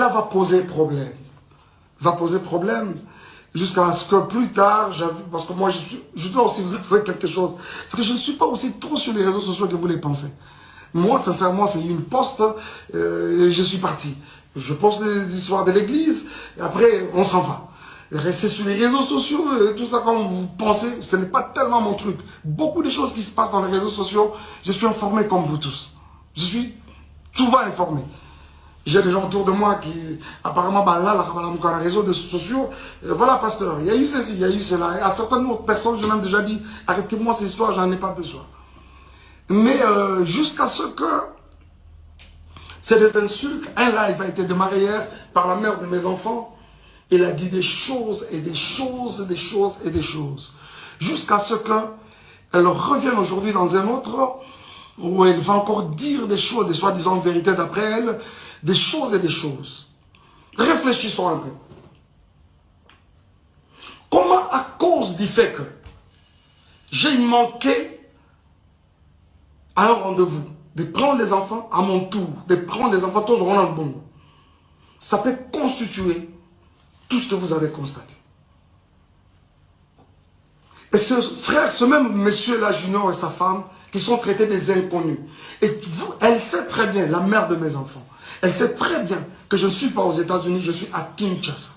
Ça va poser problème. Va poser problème jusqu'à ce que plus tard, parce que moi, je dois aussi vous avouer quelque chose. Parce que je ne suis pas aussi trop sur les réseaux sociaux que vous les pensez. Moi, sincèrement, c'est une poste, et je suis parti. Je poste les histoires de l'église, et après, on s'en va. Rester sur les réseaux sociaux, tout ça, comme vous pensez, ce n'est pas tellement mon truc. Beaucoup de choses qui se passent dans les réseaux sociaux, je suis informé comme vous tous. Je suis souvent informé. J'ai des gens autour de moi qui, apparemment, bah là, dans les réseaux sociaux, voilà, pasteur, il y a eu ceci, il y a eu cela. Et à certaines autres personnes, je m'ai déjà dit, arrêtez-moi ces histoires, j'en ai pas besoin. Mais jusqu'à ce que c'est des insultes, un live a été démarré hier par la mère de mes enfants. Il a dit des choses et des choses et des choses et des choses. Jusqu'à ce qu'elle revienne aujourd'hui dans un autre où elle va encore dire des choses, des soi-disant vérités d'après elle, des choses et des choses. Réfléchissons un peu. Comment, à cause du fait que j'ai manqué à un rendez-vous, de prendre les enfants à mon tour, de prendre les enfants tous au dans le bon, ça peut constituer tout ce que vous avez constaté. Et ce frère, ce même monsieur-là, Junior et sa femme, qui sont traités des inconnus. Et vous, elle sait très bien, la mère de mes enfants, elle sait très bien que je ne suis pas aux États-Unis, je suis à Kinshasa.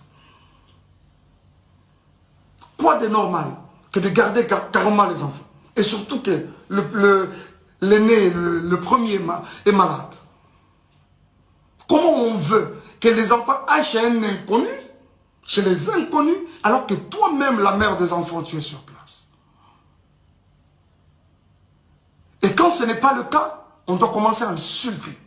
Quoi de normal que de garder carrément les enfants? Et surtout que l'aîné, le premier est malade. Comment on veut que les enfants aillent chez un inconnu, chez les inconnus, alors que toi-même, la mère des enfants, tu es sur place? Et quand ce n'est pas le cas, on doit commencer à insulter.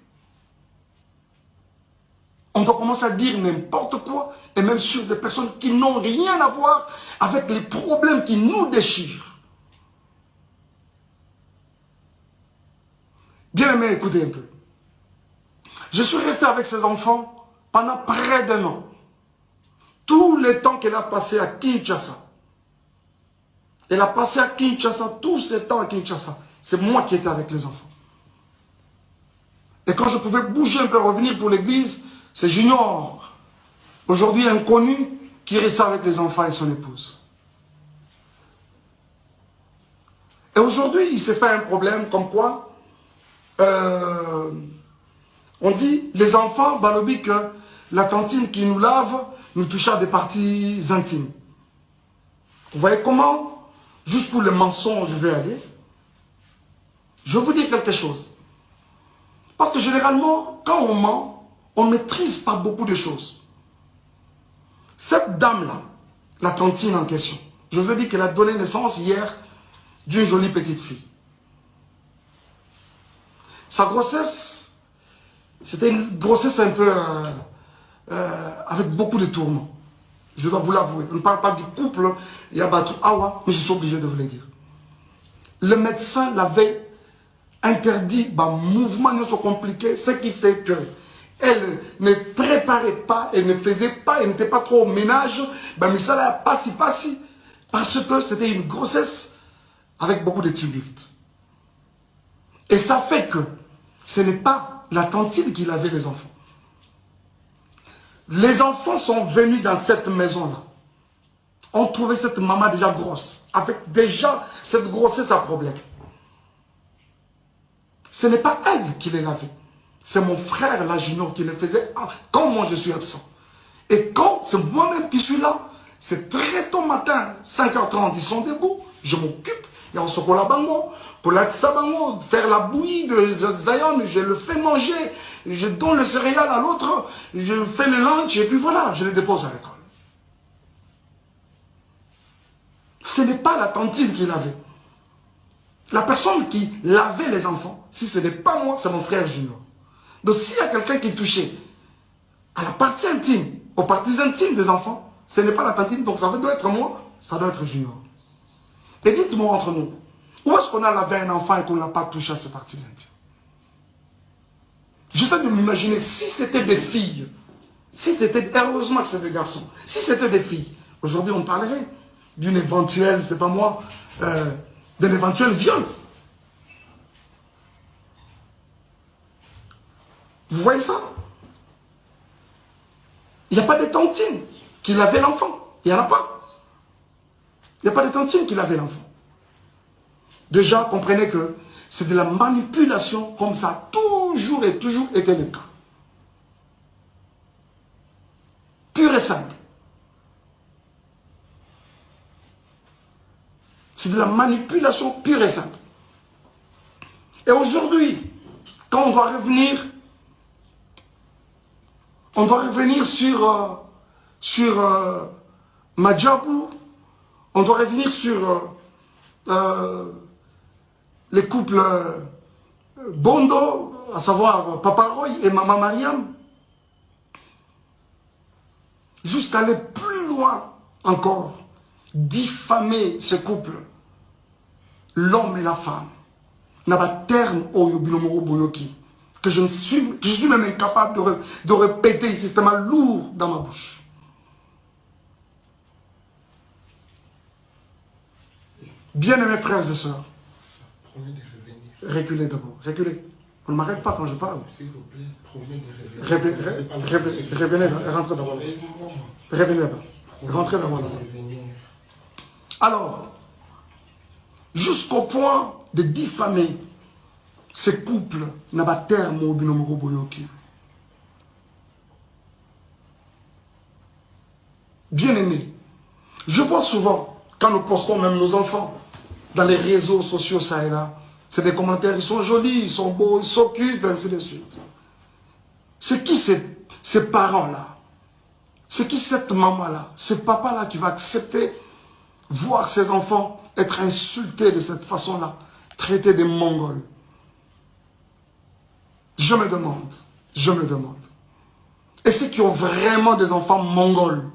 On doit commencer à dire n'importe quoi, et même sur des personnes qui n'ont rien à voir avec les problèmes qui nous déchirent. Bien aimé, écoutez un peu. Je suis resté avec ces enfants pendant près d'un an. Tout le temps qu'elle a passé à Kinshasa. Elle a passé à Kinshasa, tout ce temps à Kinshasa. C'est moi qui étais avec les enfants. Et quand je pouvais bouger un peu, revenir pour l'église, c'est Junior, aujourd'hui inconnu, qui restait avec les enfants et son épouse. Et aujourd'hui, il s'est fait un problème comme quoi, on dit, les enfants, balobi que la tantine qui nous lave, nous touche à des parties intimes. Vous voyez comment, jusqu'où le mensonge veut aller? Je vais vous dire quelque chose. Parce que généralement, quand on ment, on ne maîtrise pas beaucoup de choses. Cette dame-là, la tantine en question, je vous ai dit qu'elle a donné naissance hier d'une jolie petite fille. Sa grossesse, c'était une grossesse un peu avec beaucoup de tourments. Je dois vous l'avouer. On ne parle pas du couple Yabatou Awa, mais je suis obligé de vous le dire. Le médecin l'avait interdit, mouvement ne soit compliqué, ce qui fait que elle ne préparait pas, elle ne faisait pas, elle n'était pas trop au ménage, mais ça l'a pas si, parce que c'était une grossesse avec beaucoup de tumultes. Et ça fait que ce n'est pas la tantine qui lavait les enfants. Les enfants sont venus dans cette maison-là. On trouvait cette maman déjà grosse, avec déjà cette grossesse à problème. Ce n'est pas elle qui les lavait. C'est mon frère, la Junior, qui le faisait quand moi je suis absent. Et quand c'est moi-même qui suis là, c'est très tôt matin, 5h30, ils sont debout, je m'occupe, il y a un chocolat bango, pour la tsabango, faire la bouillie de Zion, je le fais manger, je donne le céréal à l'autre, je fais le lunch, et puis voilà, je le dépose à l'école. Ce n'est pas la tantine qui lavait. La personne qui lavait les enfants, si ce n'est pas moi, c'est mon frère Junior. Donc s'il y a quelqu'un qui est touché à la partie intime, aux parties intimes des enfants, ce n'est pas la tantine, donc ça doit être moi, ça doit être Junior. Et dites-moi entre nous, où est-ce qu'on a lavé un enfant et qu'on n'a pas touché à ces parties intimes? J'essaie de m'imaginer, si c'était des filles, si c'était, heureusement que c'est des garçons, si c'était des filles, aujourd'hui on parlerait d'une éventuelle, c'est pas moi, d'un éventuel viol. Vous voyez ça? Il n'y a pas de tantine qui lavait l'enfant. Il n'y en a pas. Il n'y a pas de tantine qui lavait l'enfant. Déjà, comprenez que c'est de la manipulation comme ça a toujours et toujours été le cas. Pur et simple. C'est de la manipulation pure et simple. Et aujourd'hui, quand on doit revenir sur Madjabou, on doit revenir sur les couples Bondo, à savoir Papa Roy et Maman Mariam, jusqu'à aller plus loin encore, diffamer ce couple, l'homme et la femme, n'a pas terme au Yobinomoro Boyoki, que je suis même incapable de répéter ici, c'est tellement lourd dans ma bouche. Bien-aimés frères et sœurs, reculez d'abord, reculez. On ne m'arrête pas quand je parle. S'il vous plaît, promet de revenez, rentrez d'abord. Revenez là-bas. Rentrez d'abord. Alors, jusqu'au point de diffamer ces couples n'a pas terme au Binomoro Boyoki. Bien-aimés, je vois souvent, quand nous postons même nos enfants dans les réseaux sociaux, ça et là, c'est des commentaires, ils sont jolis, ils sont beaux, ils sont cute, ainsi de suite. C'est qui ces parents-là? C'est qui cette maman-là? Ce papa-là qui va accepter voir ses enfants être insultés de cette façon-là, traités de Mongols? Je me demande. Et ceux qui ont vraiment des enfants mongols,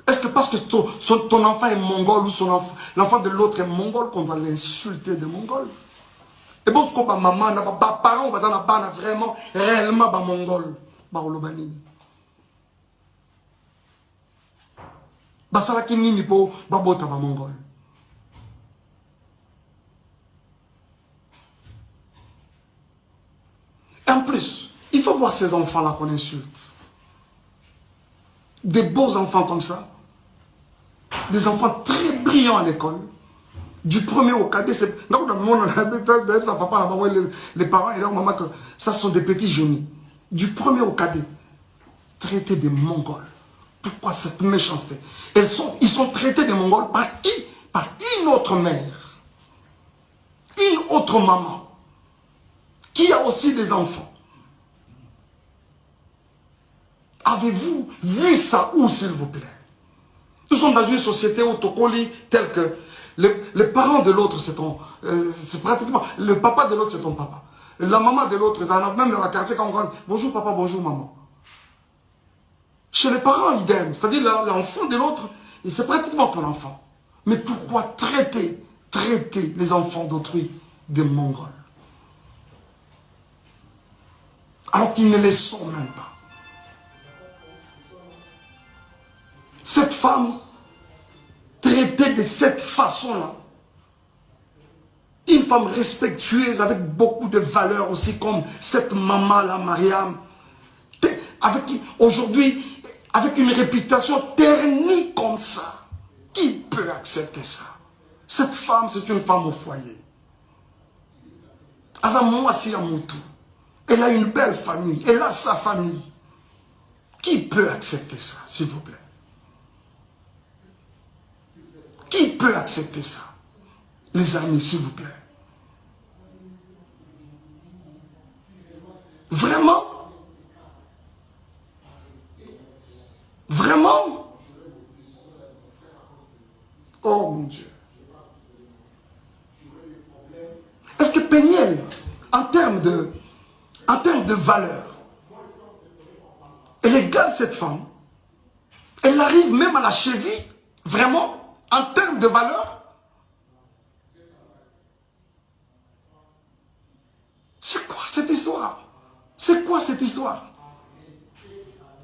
est-ce que parce que ton enfant est mongol ou l'enfant de l'autre est mongol qu'on doit l'insulter de mongol? Et bon, ce que ma maman, mes parents, vraiment, réellement, mongol. Basalaki nini po babota mongol. Et en plus, il faut voir ces enfants-là qu'on insulte. Des beaux enfants comme ça. Des enfants très brillants à l'école. Du premier au cadet, c'est... Donc, les parents et leur maman, que ça sont des petits génies. Du premier au cadet, traités de Mongols. Pourquoi cette méchanceté? Ils sont traités de Mongols par qui? Par une autre mère. Une autre maman. Qui a aussi des enfants. Avez-vous vu ça où, s'il vous plaît? Nous sommes dans une société autocolie telle que les parents de l'autre, c'est pratiquement... Le papa de l'autre, c'est ton papa. La maman de l'autre, même dans la quartier, quand on rentre, bonjour papa, bonjour maman. Chez les parents, idem. C'est-à-dire l'enfant de l'autre, c'est pratiquement ton enfant. Mais pourquoi traiter les enfants d'autrui de Mongols? Alors qu'ils ne les sont même pas. Cette femme, traitée de cette façon-là, une femme respectueuse avec beaucoup de valeurs aussi, comme cette maman-là, Mariam, aujourd'hui, avec une réputation ternie comme ça, qui peut accepter ça? Cette femme, c'est une femme au foyer. Elle a une belle famille, elle a sa famille. Qui peut accepter ça, s'il vous plaît? Qui peut accepter ça? Les amis, s'il vous plaît. Vraiment? Vraiment? Oh mon Dieu. Est-ce que Péniel, en termes de valeur, elle égale cette femme? Elle arrive même à la cheville? Vraiment? En termes de valeur? C'est quoi cette histoire? C'est quoi cette histoire?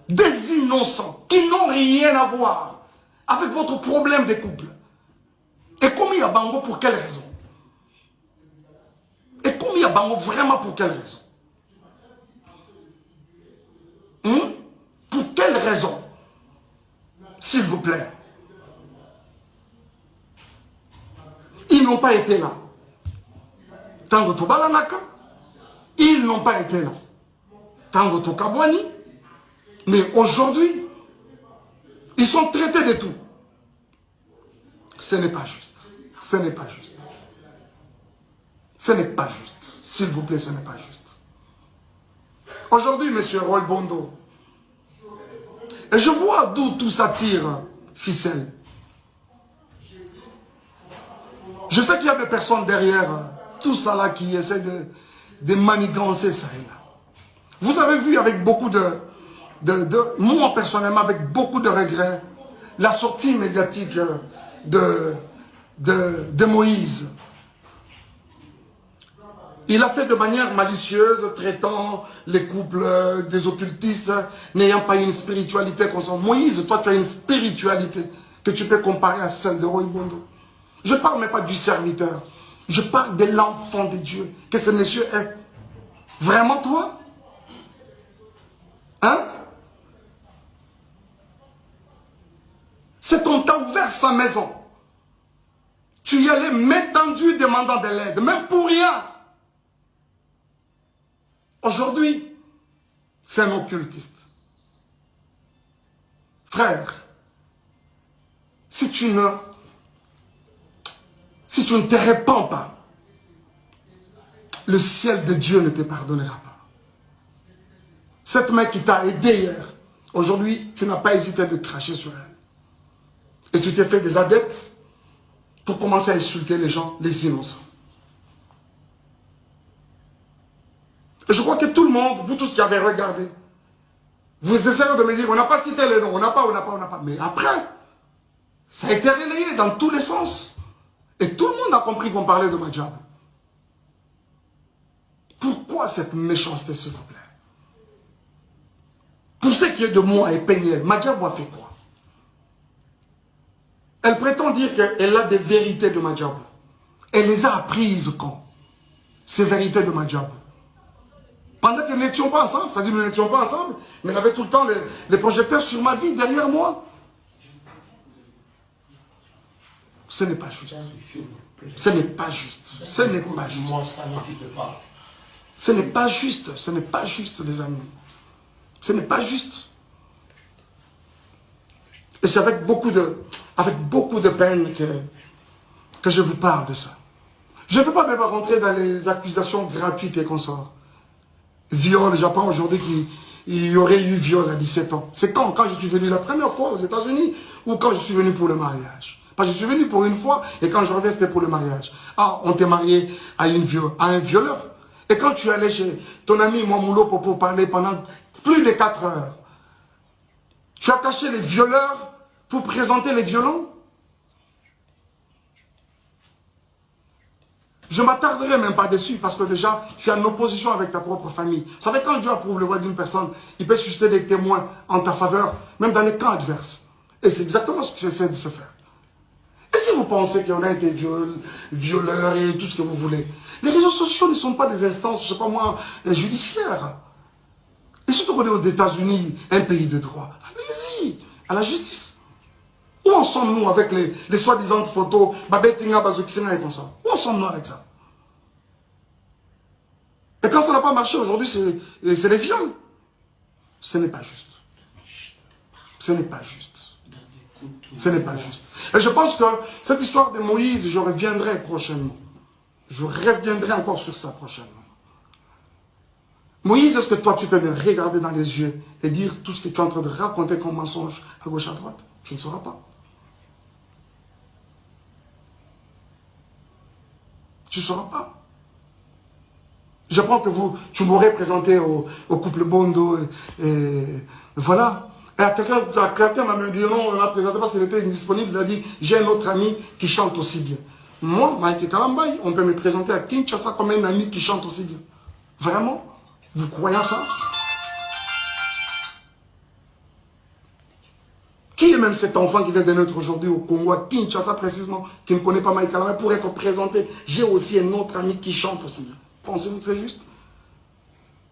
Des innocents qui n'ont rien à voir avec votre problème de couple. Et commis à Bango pour quelle raison? Et commis à Bango vraiment pour quelle raison? quelle raison? S'il vous plaît. Ils n'ont pas été là. Tango Tobalanaka, ils n'ont pas été là. Tango Tokabwani, mais aujourd'hui, ils sont traités de tout. Ce n'est pas juste. Ce n'est pas juste. Ce n'est pas juste. S'il vous plaît, ce n'est pas juste. Aujourd'hui, M. Roy Bondo, et je vois d'où tout ça tire, ficelle. Je sais qu'il y a des personnes derrière tout ça là qui essaient de manigancer ça et là. Vous avez vu avec beaucoup moi personnellement, avec beaucoup de regrets, la sortie médiatique de Moïse. Il a fait de manière malicieuse, traitant les couples des occultistes, n'ayant pas une spiritualité consciente. Moïse, toi tu as une spiritualité que tu peux comparer à celle de Roy Bondo. Je ne parle même pas du serviteur. Je parle de l'enfant de Dieu que ce monsieur est. Vraiment toi? Hein? C'est qu'on t'a ouvert sa maison. Tu y allais main tendue demandant de l'aide, même pour rien. Aujourd'hui, c'est un occultiste. Frère, si tu ne te répands pas, le ciel de Dieu ne te pardonnera pas. Cette main qui t'a aidé hier, aujourd'hui, tu n'as pas hésité de cracher sur elle. Et tu t'es fait des adeptes pour commencer à insulter les gens, les innocents. Et je crois que tout le monde, vous tous qui avez regardé, vous essayez de me dire, on n'a pas cité les noms, on n'a pas. Mais après, ça a été relayé dans tous les sens. Et tout le monde a compris qu'on parlait de Madjabou. Pourquoi cette méchanceté, s'il vous plaît? Pour ce qui est de moi et Peignel, Madjabou a fait quoi? Elle prétend dire qu'elle a des vérités de Madjabou. Elle les a apprises quand? Ces vérités de Madjabou. Pendant que nous n'étions pas ensemble, c'est-à-dire que nous n'étions pas ensemble, mais elle avait tout le temps les projecteurs sur ma vie, derrière moi. Ce n'est pas juste. Ce n'est pas juste. Ce n'est pas juste. Ce n'est pas juste. Ce n'est pas juste, les amis. Ce n'est pas juste. Et c'est avec beaucoup de peine que je vous parle de ça. Je ne peux pas même rentrer dans les accusations gratuites et consorts. Viol, j'apprends aujourd'hui qu'il y aurait eu viol à 17 ans. C'est quand je suis venu la première fois aux États-Unis ou quand je suis venu pour le mariage. Parce que je suis venu pour une fois et quand je reviens, c'était pour le mariage. Ah, on t'est marié à un violeur. Et quand tu allais chez ton ami Mouamoulo pour parler pendant plus de 4 heures, tu as caché les violeurs pour présenter les violents. Je ne m'attarderai même pas dessus parce que déjà, tu es en opposition avec ta propre famille. Vous savez, quand Dieu approuve le voix d'une personne, il peut susciter des témoins en ta faveur, même dans les camps adverses. Et c'est exactement ce qui essaie de se faire. Et si vous pensez qu'on a été violeurs et tout ce que vous voulez, les réseaux sociaux ne sont pas des instances, je ne sais pas moi, judiciaires. Et surtout qu'on est aux États-Unis, un pays de droit. Allez-y, à la justice. Où en sommes-nous avec les soi-disant photos, Babetinga, Bazouksina et comme ça? Où en sommes-nous avec ça? Et quand ça n'a pas marché aujourd'hui, c'est les viols. Ce n'est pas juste. Ce n'est pas juste. Ce n'est pas juste. Et je pense que cette histoire de Moïse, je reviendrai prochainement. Je reviendrai encore sur ça prochainement. Moïse, est-ce que toi, tu peux me regarder dans les yeux et dire tout ce que tu es en train de raconter comme mensonge à gauche, à droite? Tu ne sauras pas. Tu ne sauras pas. Je pense que tu m'aurais présenté au couple Bondo et voilà. Et quelqu'un m'a même dit non, on l'a présenté parce qu'il était indisponible. Il a dit, j'ai un autre ami qui chante aussi bien. Moi, Mike Kalambay, on peut me présenter à Kinshasa comme un ami qui chante aussi bien. Vraiment? Vous croyez ça? Qui est même cet enfant qui vient de naître aujourd'hui au Congo, à Kinshasa précisément, qui ne connaît pas Mike Kalambay, pour être présenté? J'ai aussi un autre ami qui chante aussi bien. Pensez-vous que c'est juste?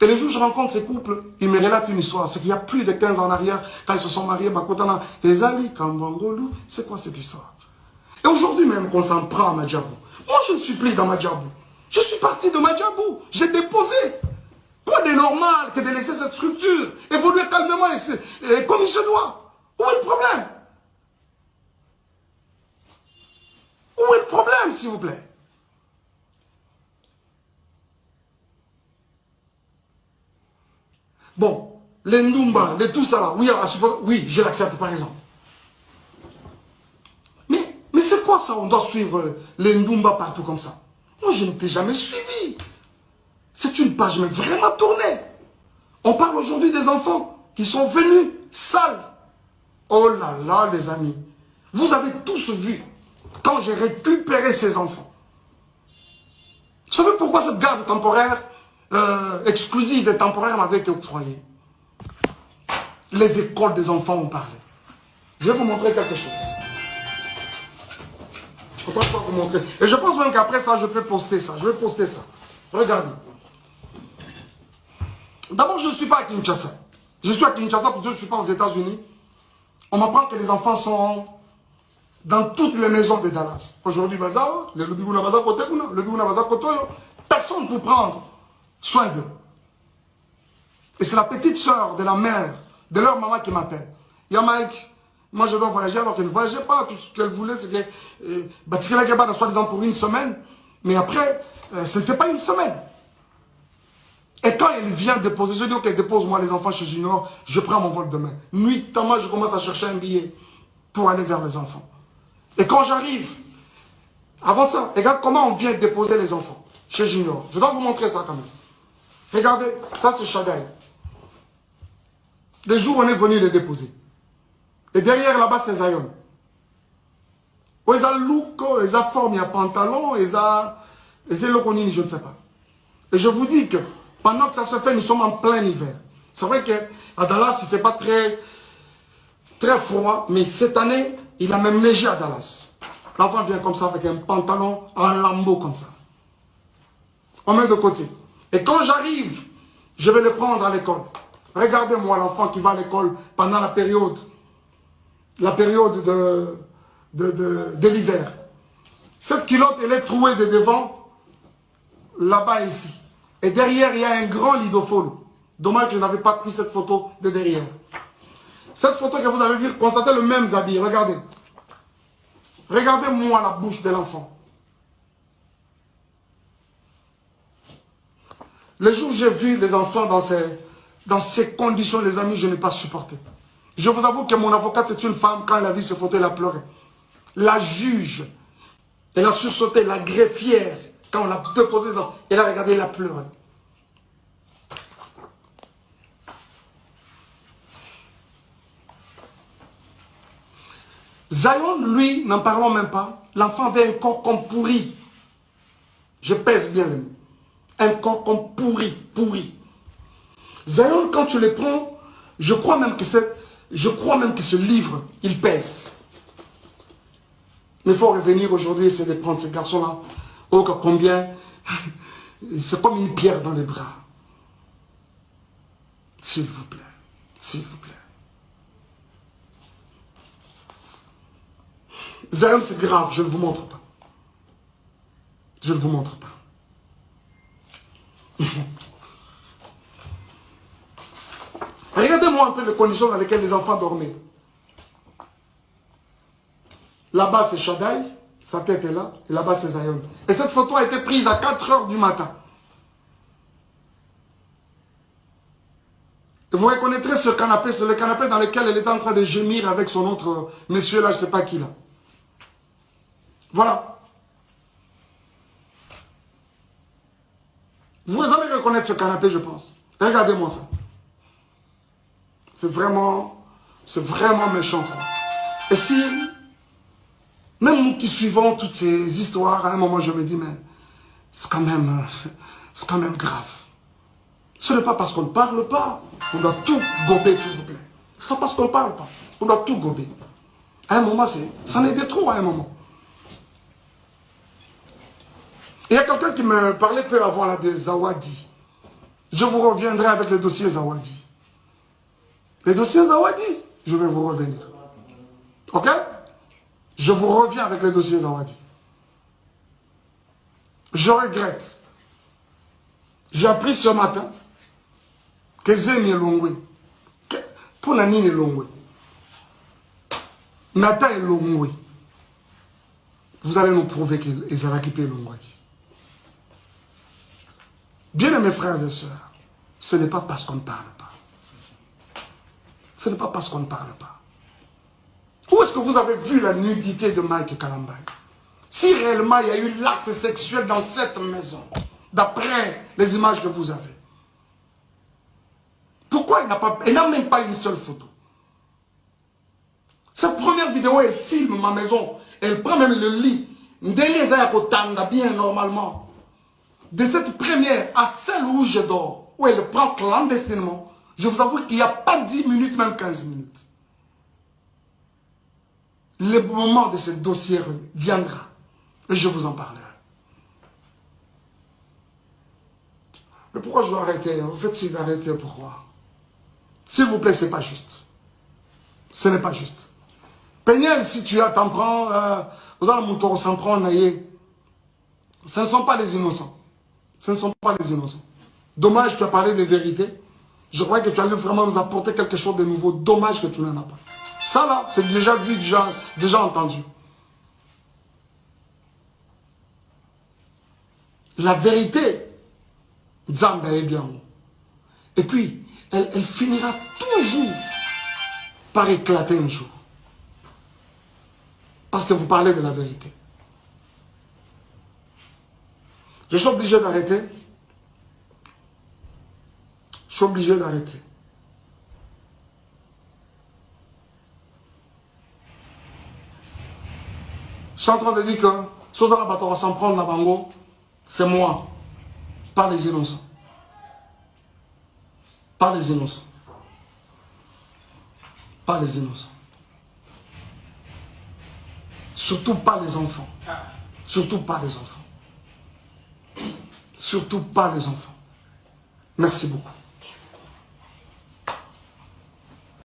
Et les jours où je rencontre ces couples, ils me relatent une histoire. C'est qu'il y a plus de 15 ans en arrière, quand ils se sont mariés, Bakotana, Ezali, Kambangolu, c'est quoi cette histoire? Et aujourd'hui même qu'on s'en prend à Madjabou. Moi, je ne suis plus dans Madjabou. Je suis parti de Madjabou. J'ai déposé. Quoi de normal que de laisser cette structure évoluer calmement et comme il se doit? Où est le problème? Où est le problème, s'il vous plaît? Bon, les Ndumba, les tout ça là, oui, je l'accepte par exemple. Mais c'est quoi ça? On doit suivre les Ndumba partout comme ça. Moi, je ne t'ai jamais suivi. C'est une page mais vraiment tournée. On parle aujourd'hui des enfants qui sont venus sales. Oh là là, les amis. Vous avez tous vu quand j'ai récupéré ces enfants. Vous savez pourquoi cette garde temporaire, exclusive et temporaire m'avait été octroyée? Les écoles des enfants ont parlé. Je vais vous montrer quelque chose. Je ne peux pas vous montrer. Et je pense même qu'après ça, je peux poster ça. Je vais poster ça. Regardez. D'abord, je ne suis pas à Kinshasa. Je suis à Kinshasa parce que je ne suis pas aux États-Unis. On m'apprend que les enfants sont dans toutes les maisons de Dallas. Aujourd'hui, personne pour prendre soin d'eux. Et c'est la petite soeur de la mère, de leur maman qui m'appelle. Il y a Mike, moi je dois voyager alors qu'elle ne voyageait pas. Tout ce qu'elle voulait, c'est que soi-disant pour une semaine. Mais après, ce n'était pas une semaine. Et quand elle vient déposer, je dis ok, dépose-moi les enfants chez Junior, je prends mon vol demain. Nuitamment, je commence à chercher un billet pour aller vers les enfants. Et quand j'arrive, avant ça, regarde comment on vient déposer les enfants chez Junior. Je dois vous montrer ça quand même. Regardez, ça c'est Chadaï. Les jours où on est venu les déposer. Et derrière là-bas c'est Zion. Où ils ont look, ils ont forme, il y a pantalon, ils ont loconini, je ne sais pas. Et je vous dis que pendant que ça se fait, nous sommes en plein hiver. C'est vrai qu'à Dallas, il ne fait pas très froid, mais cette année, il a même neigé à Dallas. L'enfant vient comme ça avec un pantalon en lambeau comme ça. On met de côté. Et quand j'arrive, je vais le prendre à l'école. Regardez-moi l'enfant qui va à l'école pendant la période de l'hiver. Cette culotte, elle est trouée de devant, là-bas ici. Et derrière, il y a un grand lidophone. Dommage que je n'avais pas pris cette photo de derrière. Cette photo que vous avez vue, constatez le même habit. Regardez. Regardez-moi la bouche de l'enfant. Le jour où j'ai vu les enfants dans ces conditions, les amis, je n'ai pas supporté. Je vous avoue que mon avocate, c'est une femme, quand elle a vu ces photos, elle a pleuré. La juge, elle a sursauté, la greffière, quand on l'a déposé, elle a regardé, elle a pleuré. Zion, lui, n'en parlons même pas. L'enfant avait un corps comme pourri. Je pèse bien les mots. Un corps comme pourri. Zion, quand tu le prends, je crois même que ce livre, il pèse. Mais il faut revenir aujourd'hui et essayer de prendre ces garçons-là. Oh, combien. C'est comme une pierre dans les bras. S'il vous plaît. S'il vous plaît. Zion, c'est grave, je ne vous montre pas. Je ne vous montre pas. Regardez-moi un peu les conditions dans lesquelles les enfants dormaient. Là-bas, c'est Shaddai, sa tête est là, et là-bas, c'est Zion. Et cette photo a été prise à 4 h du matin. Et vous reconnaîtrez ce canapé, c'est le canapé dans lequel elle était en train de gémir avec son autre monsieur là, je ne sais pas qui là. Voilà. Vous allez reconnaître ce canapé, je pense. Regardez-moi ça. C'est vraiment méchant. Quoi. Et si, même nous qui suivons toutes ces histoires, à un moment je me dis, mais c'est quand même grave. Ce n'est pas parce qu'on ne parle pas, on doit tout gober, s'il vous plaît. Ce n'est pas parce qu'on ne parle pas, on doit tout gober. À un moment, c'en est de trop à un moment. Il y a quelqu'un qui me parlait peu avant là, de Zawadi. Je vous reviendrai avec les dossiers Zawadi. Les dossiers Zawadi, je vais vous revenir. Ok? Je vous reviens avec les dossiers Zawadi. Je regrette. J'ai appris ce matin que Zemi est Longwe. Pour Nani est Longwe. Nata est Longwe. Vous allez nous prouver qu'ils ont récupéré Longwe. Bien mes frères et sœurs, ce n'est pas parce qu'on ne parle pas. Ce n'est pas parce qu'on ne parle pas. Où est-ce que vous avez vu la nudité de Mike Kalambay? Si réellement il y a eu l'acte sexuel dans cette maison, d'après les images que vous avez, pourquoi il n'a même pas une seule photo? Cette première vidéo, elle filme ma maison, elle prend même le lit. Bien normalement. De cette première à celle où je dors, où elle prend clandestinement, je vous avoue qu'il n'y a pas 10 minutes, même 15 minutes. Le moment de ce dossier viendra et je vous en parlerai. Mais pourquoi je dois arrêter? En fait, s'il arrêter, pourquoi? S'il vous plaît, ce n'est pas juste. Ce n'est pas juste. Peignel, si tu t'en prends, vous allez mon s'en prendre, ce ne sont pas les innocents. Ce ne sont pas les innocents. Dommage, tu as parlé de vérité. Je crois que tu allais vraiment nous apporter quelque chose de nouveau. Dommage que tu n'en as pas. Ça là, c'est déjà vu, déjà entendu. La vérité, Zamba est bien. Et puis, elle finira toujours par éclater un jour. Parce que vous parlez de la vérité. Je suis obligé d'arrêter. Je suis obligé d'arrêter. Je suis en train de dire que Sozana Batora s'en prendre la bango, c'est moi, pas les innocents. Pas les innocents. Pas les innocents. Surtout pas les enfants. Surtout pas les enfants. Surtout pas les enfants. Merci beaucoup.